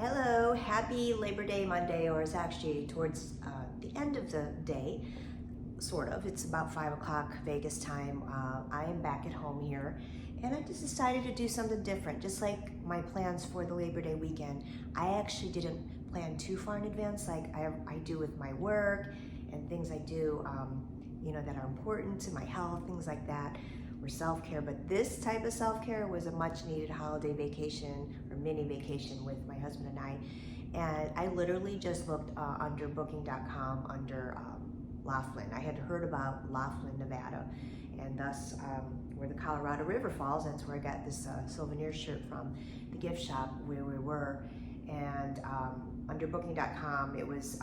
Hello, happy Labor Day Monday, or it's actually towards the end of the day, sort of. It's about 5 o'clock Vegas time. I am back at home here, and I just decided to do something different. Just like my plans for the Labor Day weekend, I actually didn't plan too far in advance like I do with my work and things I do, that are important to my health, things like that, or self-care. But this type of self-care was a much needed holiday vacation or mini vacation with my husband and I. And I literally just looked under booking.com under Laughlin. I had heard about Laughlin, Nevada, and thus where the Colorado River falls. That's where I got this souvenir shirt from, the gift shop where we were. And under booking.com, it was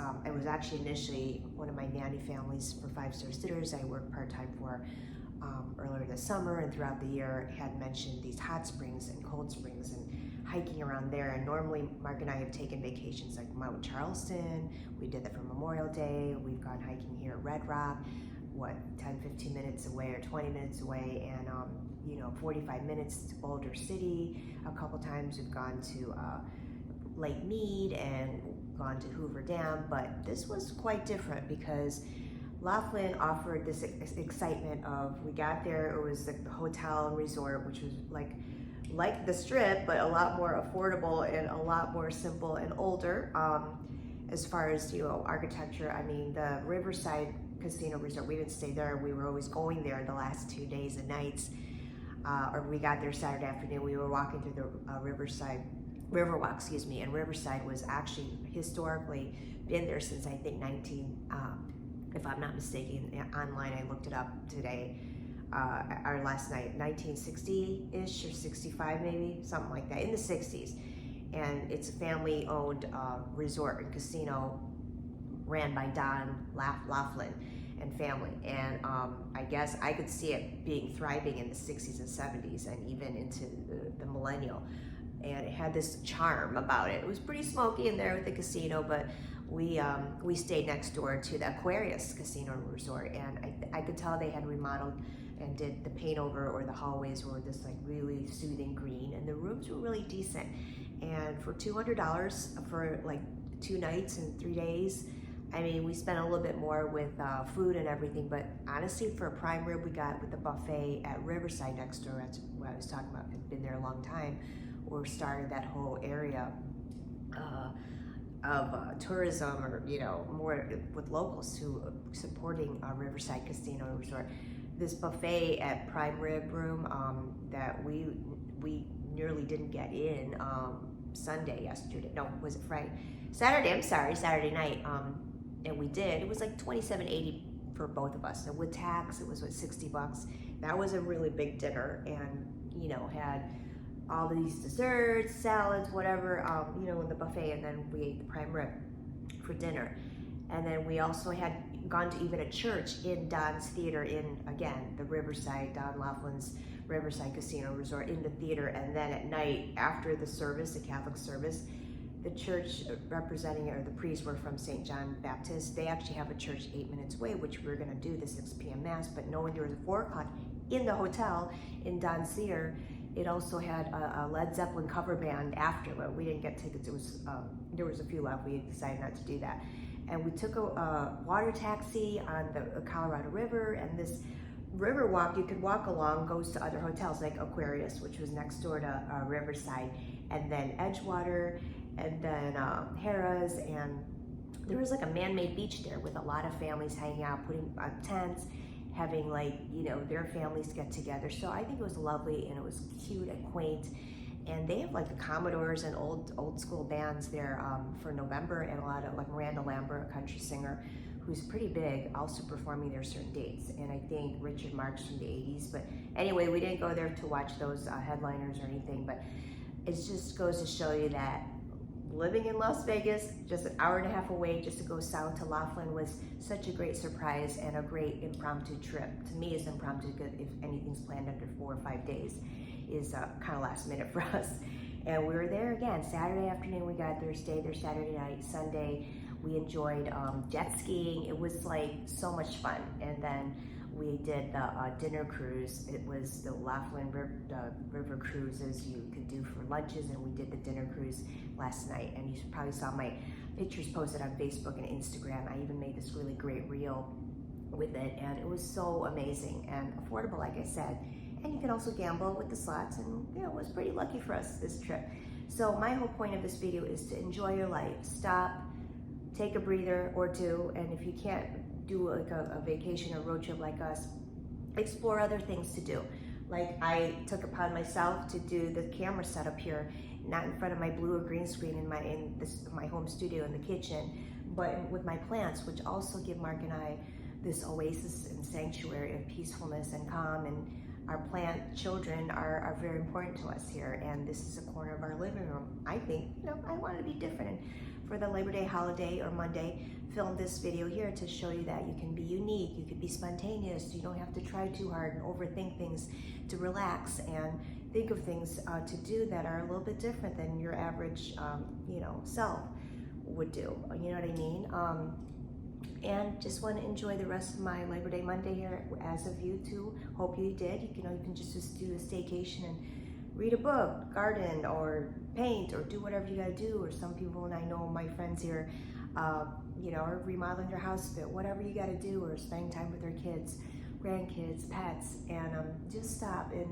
actually initially one of my nanny families for 5-star sitters I worked part-time for earlier this summer, and throughout the year had mentioned these hot springs and cold springs and hiking around there. And normally Mark and I have taken vacations like Mount Charleston. We did that for Memorial Day. We've gone hiking here at Red Rock, 10-15 minutes away or 20 minutes away, and 45 minutes to Boulder City. A couple times we've gone to Lake Mead and gone to Hoover Dam, but this was quite different because Laughlin offered this excitement of, we got there, it was the hotel and resort, which was like the Strip, but a lot more affordable and a lot more simple and older. As far as architecture, I mean, the Riverside Casino Resort, we didn't stay there. We were always going there the last 2 days and nights, or we got there Saturday afternoon. We were walking through the Riverwalk, and Riverside was actually historically been there since I think if I'm not mistaken, online I looked it up today, or last night, 1960-ish or 65 maybe, something like that, in the 60s. And it's a family-owned resort and casino ran by Don Laughlin and family. And I guess I could see it being thriving in the 60s and 70s and even into the millennial. And it had this charm about it. It was pretty smoky in there with the casino, but we stayed next door to the Aquarius Casino Resort, and I could tell they had remodeled and did the paint over, or the hallways were this really soothing green, and the rooms were really decent. And for $200 for 2 nights and 3 days, I mean, we spent a little bit more with food and everything, but honestly, for a prime rib we got with the buffet at Riverside next door, that's what I was talking about, had been there a long time, or started that whole area of tourism, or more with locals who supporting Riverside Casino Resort. This buffet at Prime Rib Room that we nearly didn't get in Sunday yesterday. No, was it Friday? Saturday. I'm sorry, Saturday night. And we did. It was like $27.80 for both of us. And with tax, it was $60. That was a really big dinner, and had all these desserts, salads, whatever, in the buffet, and then we ate the prime rib for dinner. And then we also had gone to even a church in Don's Theater in, again, the Riverside, Don Laughlin's Riverside Casino Resort, in the theater. And then at night, after the service, the Catholic service, the church representing it, or the priests, were from St. John Baptist. They actually have a church 8 minutes away, which we were gonna do the 6 p.m. Mass, but knowing there was a 4 o'clock in the hotel in Don's Theater, it also had a Led Zeppelin cover band after, but we didn't get tickets. It was there was a few left. We decided not to do that, and we took a water taxi on the Colorado River. And this river walk, you could walk along, goes to other hotels like Aquarius, which was next door to Riverside, and then Edgewater, and then Harrah's, and there was a man-made beach there with a lot of families hanging out, putting tents, having their families get together. So I think it was lovely, and it was cute and quaint. And they have the Commodores and old school bands there for November, and a lot of Miranda Lambert, a country singer who's pretty big, also performing there certain dates. And I think Richard Marx from the 80s. But anyway, we didn't go there to watch those headliners or anything, but it just goes to show you that living in Las Vegas, just an hour and a half away, just to go south to Laughlin, was such a great surprise and a great impromptu trip. To me, it's impromptu because if anything's planned under 4 or 5 days, is kind of last minute for us. And we were there again Saturday afternoon. We got there, stayed there Saturday night. Sunday, we enjoyed jet skiing. It was so much fun. And then we did the dinner cruise. It was the Laughlin river cruises you could do for lunches, and we did the dinner cruise last night. And you probably saw my pictures posted on Facebook and Instagram. I even made this really great reel with it, and it was so amazing and affordable, like I said. And you can also gamble with the slots, and you know, it was pretty lucky for us this trip. So my whole point of this video is to enjoy your life. Stop, take a breather or two, and if you can't do like a vacation or road trip like us, explore other things to do. Like I took upon myself to do the camera setup here, not in front of my blue or green screen in my home studio in the kitchen, but with my plants, which also give Mark and I this oasis and sanctuary of peacefulness and calm. And our plant children are very important to us here, and this is a corner of our living room. I think, you know, I wanted to be different, and for the Labor Day holiday or Monday, filmed this video here to show you that you can be unique, you can be spontaneous, you don't have to try too hard and overthink things, to relax and think of things to do that are a little bit different than your average, you know, self would do. You know what I mean? And just want to enjoy the rest of my Labor Day Monday here, as of you too. Hope you did. You can just do a staycation and read a book, garden, or paint, or do whatever you got to do. Or some people, and I know my friends here, you know, are remodeling their house a bit. Whatever you got to do, or spending time with their kids, grandkids, pets, and just stop and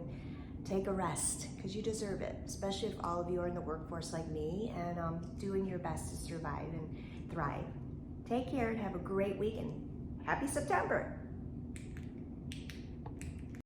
take a rest, because you deserve it. Especially if all of you are in the workforce like me and doing your best to survive and thrive. Take care and have a great week, and happy September.